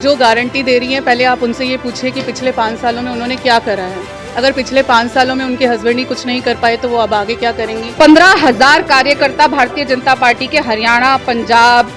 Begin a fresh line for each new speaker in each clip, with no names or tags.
जो गारंटी दे रही हैं, पहले आप उनसे ये पूछिए कि पिछले 5 सालों में उन्होंने क्या करा है। अगर पिछले 5 सालों में उनके हस्बैंड ही कुछ नहीं कर पाए तो वो अब आगे क्या करेंगी।
15,000 कार्यकर्ता भारतीय जनता पार्टी के हरियाणा, पंजाब,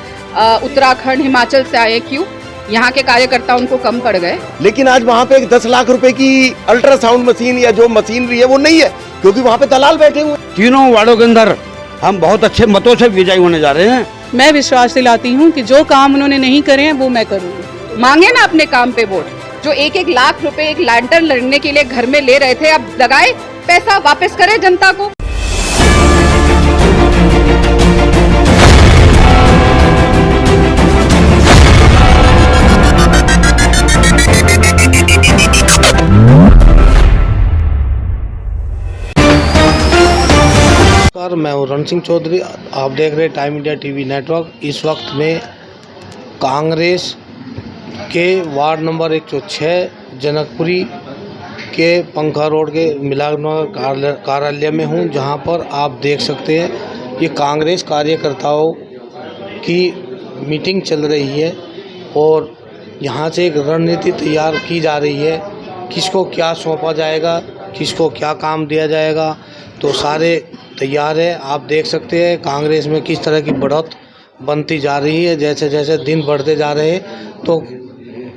उत्तराखंड, हिमाचल से आए। क्यों? यहाँ के कार्यकर्ता उनको कम पड़ गए।
लेकिन आज वहाँ पे एक 10 लाख रुपए की अल्ट्रासाउंड मशीन या जो मशीनरी है वो नहीं है, क्योंकि वहाँ पे दलाल बैठे हुए।
तीनों वार्डों के अंदर हम बहुत अच्छे मतों से विजयी होने जा रहे हैं।
मैं विश्वास दिलाती हूँ कि जो काम उन्होंने नहीं करे हैं वो मैं करूँगी।
मांगे ना अपने काम पे वोट। जो 1-1 लाख रुपए एक लैंटर्न लड़ने के लिए घर में ले रहे थे, अब लगाए पैसा, वापस करे जनता को।
नमस्कार, मैं हूँ रण सिंह चौधरी। आप देख रहे हैं टाइम इंडिया टीवी नेटवर्क। इस वक्त में कांग्रेस के वार्ड नंबर 106 जनकपुरी के पंखा रोड के मिलानगर कार्यालय में हूँ, जहाँ पर आप देख सकते हैं ये कांग्रेस कार्यकर्ताओं की मीटिंग चल रही है और यहाँ से एक रणनीति तैयार की जा रही है, किसको क्या सौंपा जाएगा, किसको क्या काम दिया जाएगा। तो सारे तैयार है। आप देख सकते हैं कांग्रेस में किस तरह की बढ़त बनती जा रही है। जैसे जैसे दिन बढ़ते जा रहे हैं तो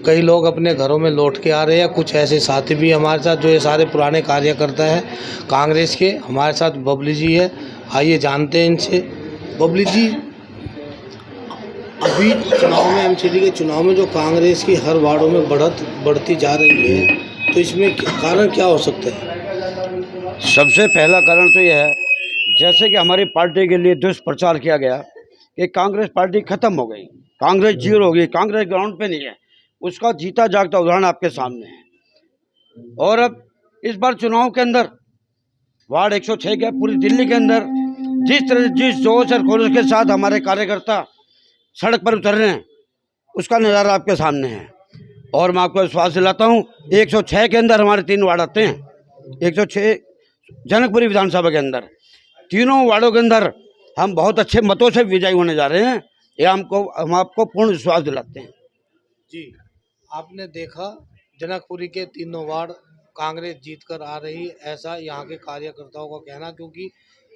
कई लोग अपने घरों में लौट के आ रहे हैं। कुछ ऐसे साथी भी हमारे साथ, जो ये सारे पुराने कार्यकर्ता हैं कांग्रेस के। हमारे साथ बबली जी है, आइए जानते हैं इनसे। बबली जी, अभी चुनाव में, एमसीडी के चुनाव में जो कांग्रेस की हर वार्डों में बढ़त बढ़ती जा रही है, तो इसमें कारण क्या हो सकता है?
सबसे पहला कारण तो यह है, जैसे कि हमारी पार्टी के लिए दुष्प्रचार किया गया कि कांग्रेस पार्टी खत्म हो गई, कांग्रेस जीरो हो गई, कांग्रेस ग्राउंड पे नहीं है। उसका जीता जागता उदाहरण आपके सामने है। और अब इस बार चुनाव के अंदर वार्ड 106 के पूरी दिल्ली के अंदर जिस जोश और खरोश के साथ हमारे कार्यकर्ता सड़क पर उतर रहे हैं, उसका नज़ारा आपके सामने है। और मैं आपको विश्वास दिलाता हूँ, 106 के अंदर हमारे 3 वार्ड आते हैं। 106 जनकपुरी विधानसभा के अंदर तीनों वार्डों के अंदर हम बहुत अच्छे मतों से विजयी होने जा रहे हैं। ये हम आपको पूर्ण विश्वास दिलाते हैं।
जी, आपने देखा जनकपुरी के तीनों वार्ड कांग्रेस जीत कर आ रही, ऐसा यहाँ के कार्यकर्ताओं का कहना, क्योंकि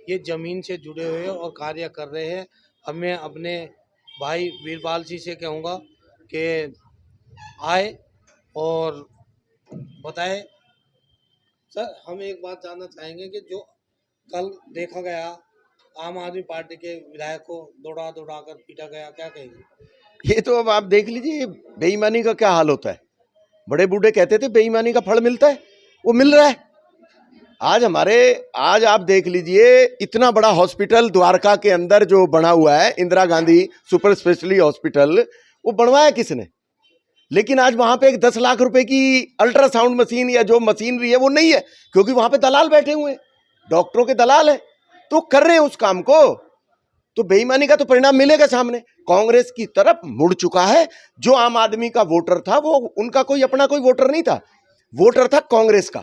ये ज़मीन से जुड़े हुए हैं और कार्य कर रहे हैं। अब मैं अपने भाई वीरपाल जी से कहूँगा कि आए और बताए। सर, हम एक बात जानना चाहेंगे कि जो कल देखा गया आम आदमी पार्टी के विधायक को दौड़ा कर पीटा गया, क्या कहेंगे?
ये तो अब आप देख लीजिए बेईमानी का क्या हाल होता है। बड़े बूढ़े कहते थे बेईमानी का फल मिलता है, वो मिल रहा है। आज आप देख लीजिए, इतना बड़ा हॉस्पिटल द्वारका के अंदर जो बना हुआ है, Indira Gandhi super speciality hospital, वो बनवाया किसने? लेकिन आज वहां पे एक 10 लाख रुपए की अल्ट्रासाउंड मशीन या जो मशीनरी है वो नहीं है, क्योंकि वहां पे दलाल बैठे हुए हैं, डॉक्टरों के दलाल है, तो कर रहे हैं उस काम को। तो बेईमानी का तो परिणाम मिलेगा सामने। कांग्रेस की तरफ मुड़ चुका है। जो आम आदमी का वोटर था, वो उनका कोई अपना कोई वोटर नहीं था, वोटर था कांग्रेस का।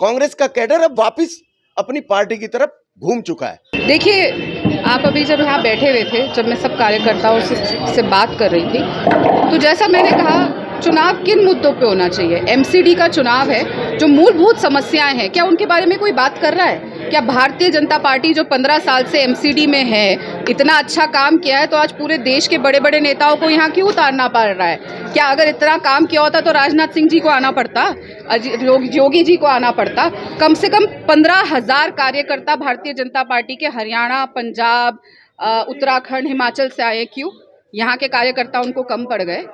कांग्रेस का कैडर अब वापस अपनी पार्टी की तरफ घूम चुका है।
देखिए, आप अभी जब यहाँ बैठे हुए थे, जब मैं सब कार्यकर्ताओं से बात कर रही थी, तो जैसा मैंने कहा, चुनाव किन मुद्दों पे होना चाहिए। एमसीडी का चुनाव है, जो मूलभूत समस्याएं हैं, क्या उनके बारे में कोई बात कर रहा है? क्या भारतीय जनता पार्टी जो 15 साल से एमसीडी में है, इतना अच्छा काम किया है, तो आज पूरे देश के बड़े बड़े नेताओं को यहाँ क्यों उतारना पड़ रहा है? क्या अगर इतना काम किया होता तो राजनाथ सिंह जी को आना पड़ता, योगी जी को आना पड़ता? कम से कम 15,000 कार्यकर्ता भारतीय जनता पार्टी के हरियाणा, पंजाब, उत्तराखंड, हिमाचल से आए। क्यों? यहाँ के कार्यकर्ता उनको कम पड़ गए?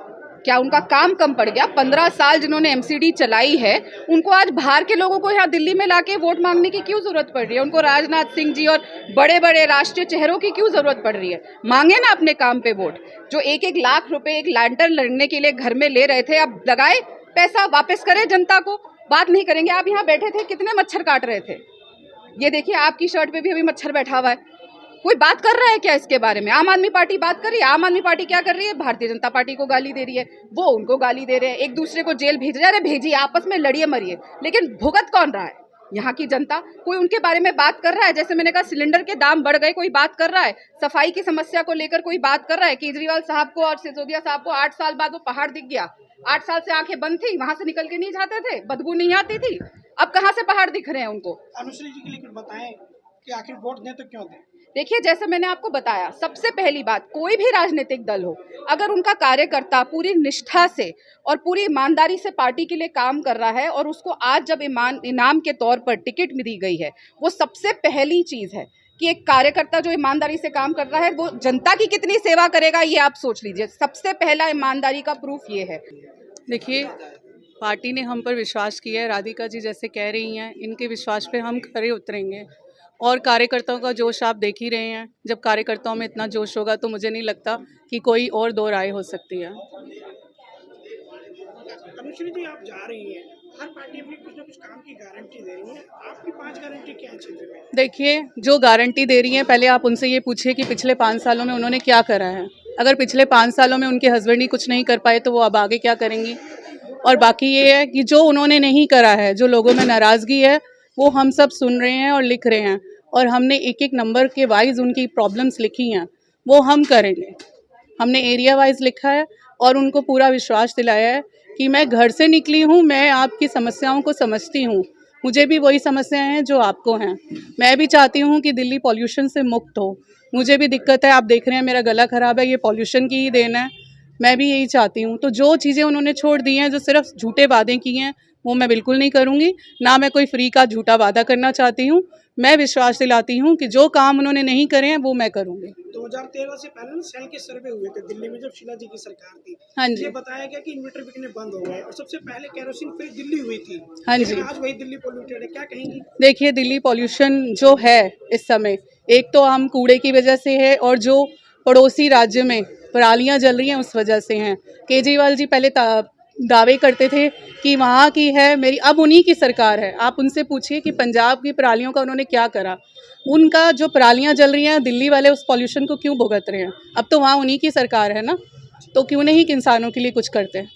क्या उनका काम कम पड़ गया? 15 साल जिन्होंने एमसीडी चलाई है, उनको आज बाहर के लोगों को यहाँ दिल्ली में लाके वोट मांगने की क्यों जरूरत पड़ रही है? उनको राजनाथ सिंह जी और बड़े बड़े राष्ट्रीय चेहरों की क्यों जरूरत पड़ रही है? मांगे ना अपने काम पे वोट। जो 1-1 लाख रुपए एक लैंटर्न लड़ने के लिए घर में ले रहे थे, अब लगाए पैसा, वापस करे जनता को। बात नहीं करेंगे। आप यहाँ बैठे थे, कितने मच्छर काट रहे थे? ये देखिए, आपकी शर्ट पे भी अभी मच्छर बैठा हुआ है। कोई बात कर रहा है क्या इसके बारे में? आम आदमी पार्टी बात कर रही है। आम आदमी पार्टी क्या कर रही है? भारतीय जनता पार्टी को गाली दे रही है, वो उनको गाली दे रहे हैं, एक दूसरे को जेल भेज रहे हैं। अरे भेजिए, आपस में लड़िए मरिए, लेकिन भुगत कौन रहा है? यहाँ की जनता कोई उनके बारे में बात कर रहा है? जैसे मैंने कहा सिलेंडर के दाम बढ़ गए, कोई बात कर रहा है? सफाई की समस्या को लेकर कोई बात कर रहा है? केजरीवाल साहब को और सिसोदिया साहब को 8 साल बाद वो पहाड़ दिख गया। 8 साल से आंखें बंद थी, वहां से निकल के नहीं जाते थे, बदबू नहीं आती थी। अब कहाँ से पहाड़ दिख रहे हैं उनको?
अनुश्री जी के लिए कुछ बताएं कि आखिर वोट दें तो क्यों दें?
देखिए, जैसे मैंने आपको बताया, सबसे पहली बात, कोई भी राजनीतिक दल हो, अगर उनका कार्यकर्ता पूरी निष्ठा से और पूरी ईमानदारी से पार्टी के लिए काम कर रहा है और उसको आज जब इनाम के तौर पर टिकट दी गई है, वो सबसे पहली चीज़ है कि एक कार्यकर्ता जो ईमानदारी से काम कर रहा है वो जनता की कितनी सेवा करेगा, ये आप सोच लीजिए। सबसे पहला ईमानदारी का प्रूफ ये है।
देखिए, पार्टी ने हम पर विश्वास किया है, राधिका जी जैसे कह रही हैं, इनके विश्वास पे हम खरे उतरेंगे और कार्यकर्ताओं का जोश आप देख ही रहे हैं। जब कार्यकर्ताओं में इतना जोश होगा तो मुझे नहीं लगता कि कोई और दो राय हो सकती है।
अनुश्री जी, आप जा रही हैं, हर पार्टी अपनी कुछ ना कुछ काम की गारंटी दे रही है, आपकी 5 गारंटी क्या है क्षेत्र में?
देखिए, जो गारंटी दे रही हैं, पहले आप उनसे ये पूछिए कि पिछले 5 सालों में उन्होंने क्या करा है। अगर पिछले 5 सालों में उनके हस्बैंड ही कुछ नहीं कर पाए तो वो अब आगे क्या करेंगी। और बाकी ये है कि जो उन्होंने नहीं करा है, जो लोगों में नाराज़गी है, वो हम सब सुन रहे हैं और लिख रहे हैं और हमने एक एक नंबर के वाइज उनकी प्रॉब्लम्स लिखी हैं, वो हम करेंगे। हमने एरिया वाइज लिखा है और उनको पूरा विश्वास दिलाया है कि मैं घर से निकली हूँ, मैं आपकी समस्याओं को समझती हूँ, मुझे भी वही समस्याएं हैं जो आपको हैं। मैं भी चाहती हूँ कि दिल्ली पॉल्यूशन से मुक्त हो, मुझे भी दिक्कत है, आप देख रहे हैं मेरा गला ख़राब है, ये पॉल्यूशन की ही देन है। मैं भी यही चाहती हूँ। तो जो चीज़ें उन्होंने छोड़ दी हैं, जो सिर्फ झूठे वादे किए हैं, वो मैं बिल्कुल नहीं करूँगी। ना मैं कोई फ्री का झूठा वादा करना चाहती हूँ। मैं विश्वास दिलाती हूँ कि जो काम उन्होंने नहीं करे हैं वो मैं करूँगी।
2013 से पहले ना सेल के सर्वे हुए थे दिल्ली में, जब शीला जी की सरकार थी।
हाँ जी।
ये बताया गया कि इन्वर्टर बिकने बंद हो गए और सबसे पहले केरोसिन फ्री दिल्ली हुई थी।
हाँ जी।
लेकिन आज वही दिल्ली पोल्यूटेड है, क्या कहेंगी?
देखिए, दिल्ली पॉल्यूशन जो है इस समय, एक तो हम कूड़े की वजह से है और जो पड़ोसी राज्य में परालियाँ जल रही हैं उस वजह से हैं। केजरीवाल जी पहले दावे करते थे कि वहाँ की है मेरी, अब उन्हीं की सरकार है। आप उनसे पूछिए कि पंजाब की परालियों का उन्होंने क्या करा। उनका जो परालियाँ जल रही हैं, दिल्ली वाले उस पॉल्यूशन को क्यों भुगत रहे हैं? अब तो वहाँ उन्हीं की सरकार है ना, तो क्यों नहीं कि इंसानों के लिए कुछ करते हैं।